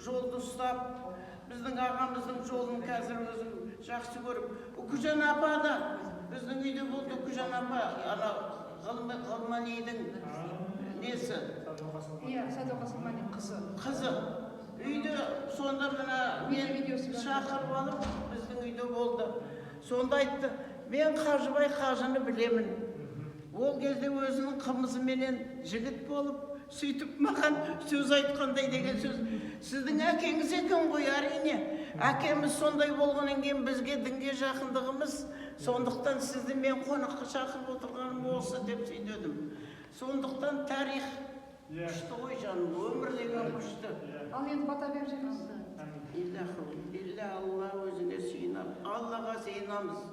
жолды ұстап, біздің ағамыздың жолын қазір өзім жақсы көріп. Үкіжан апа да біздің үйде болды. Үкіжан апа, ана Ғылманидың несі? Иә, Садуақас Ғылмани қызы. Қызы. Үйде сонда мына мен шақырып алып, біздің үйде болды. Сонда айтты, мен Қажыбай Қажыны білемін. Ол кезде өзінің қымызыменен жігіт болып, сөйтіп маған сөз айтқандай деген сөз. Сіздің әкеңіз екен ғой, әрине. Әкеміз сондай болғаннан кейін бізге дінге жақындығымыз, сондықтан сізді мен қонаққа шақырып отырғаным осы деп сөйдедім. Сондықтан тарих күшті ғой жаным, өмір деген күшті. Ал енді бата беріп жүрміз. Илля Алла өзіне сүйініп, Аллаға сыйынамыз.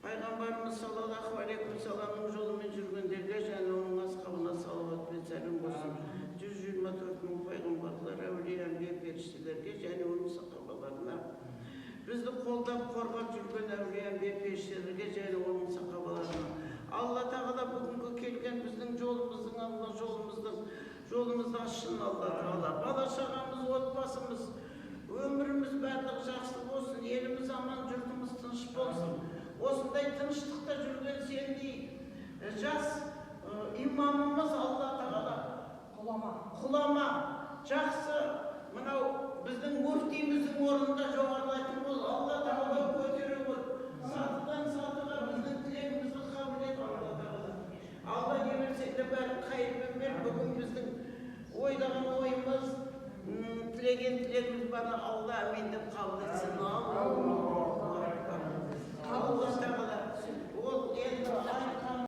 Пайғамбарымыз саллаллаху алейхи саламның жолымен жүргендерге және оның асхабына салауат пен сәлем болсын. 124 мың пайғамбарлар, әулие, әмбие, періштелерге және оның сахабаларына. Бізді қолдап, қорғап жүрген әулие, әмбие, періштелерге және оның сахабаларына. Алла тағала бүгінгі келген біздің жолымыздың, Алла жолымызды ашсын Алла тағала. Бала шағамыз, отбасымыз, өміріміз барлығы жақсы болсын, еліміз аман, жұртымыз тыныш болсын. Осындай тыныштықта жүрген сендей жас имамымыз Алла тағала құлама жақсы, мынау біздің мүфтиіміздің орнында жоғарылайтын бол, Алла тағала көтере бол. Сатыдан сатыға біздің тілегімізді қабыл ет Алла тағала. Алла не берсе де бәрін қайырмен бер. Бүгін біздің ойдаған ойымыз, тілеген тілегіміз бана Алла әмин деп қабыл етсін. Алла тағала